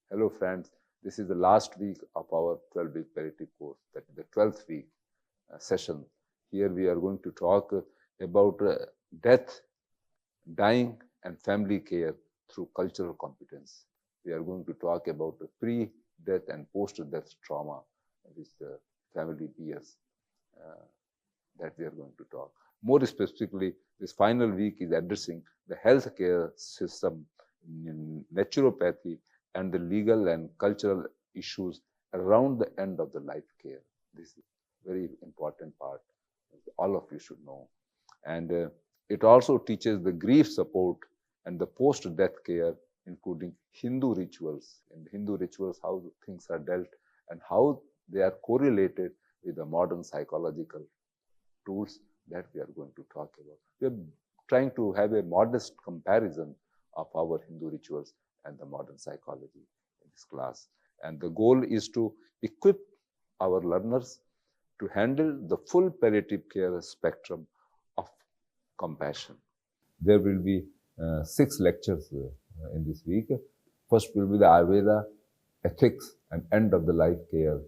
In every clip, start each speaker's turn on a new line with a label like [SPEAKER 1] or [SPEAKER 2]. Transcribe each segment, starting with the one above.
[SPEAKER 1] Hello friends, this is the last week of our 12-week palliative course, that is the 12th week session. Here we are going to talk about death, dying and family care through cultural competence. We are going to talk about the pre-death and post-death trauma which the family bears, that we are going to talk. More specifically, this final week is addressing the healthcare system, naturopathy, and the legal and cultural issues around the end of the life care. This is a very important part. All of you should know. And it also teaches the grief support and the post-death care, including Hindu rituals. In Hindu rituals, how things are dealt and how they are correlated with the modern psychological tools that we are going to talk about. We are trying to have a modest comparison of our Hindu rituals and the modern psychology in this class. And the goal is to equip our learners to handle the full palliative care spectrum of compassion. There will be 6 lectures in this week. First will be the Ayurveda, ethics and end of the life care.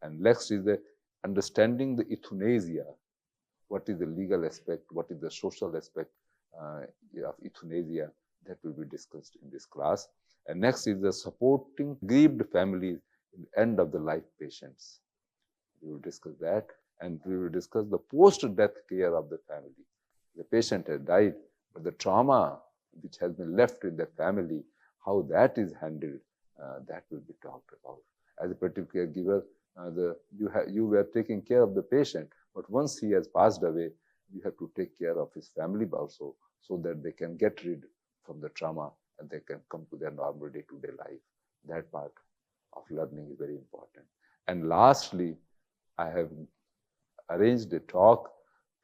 [SPEAKER 1] And next is the understanding the euthanasia. What is the legal aspect? What is the social aspect of euthanasia? That will be discussed in this class. And next is the supporting grieved families in the end of the life patients. We will discuss that, and we will discuss the post-death care of the family. The patient has died, but the trauma which has been left with the family, how that is handled, that will be talked about. As a palliative caregiver, you were taking care of the patient, but once he has passed away, you have to take care of his family also, so that they can get rid from the trauma and they can come to their normal day-to-day life. That part of learning is very important. And lastly, I have arranged a talk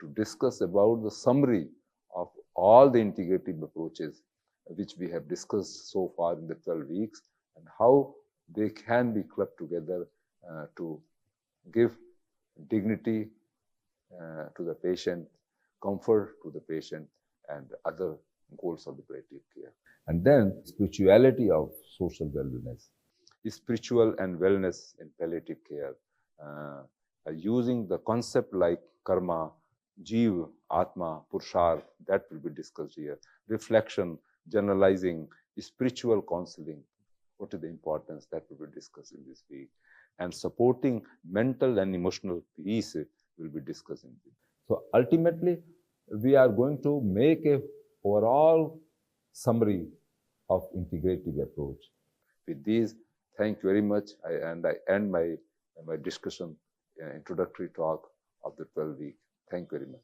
[SPEAKER 1] to discuss about the summary of all the integrative approaches which we have discussed so far in the 12 weeks and how they can be clubbed together to give dignity to the patient, comfort to the patient, and other goals of the palliative care. And then spirituality of social wellness. Spiritual and wellness in palliative care, using the concept like karma, jiva, atma, purushar, that will be discussed here. Reflection, generalizing, spiritual counseling, what is the importance, that will be discussed in this week. And supporting mental and emotional peace will be discussed in this. So ultimately, we are going to make a overall summary of integrative approach. With these, thank you very much. I end my discussion, introductory talk of the 12 week. Thank you very much.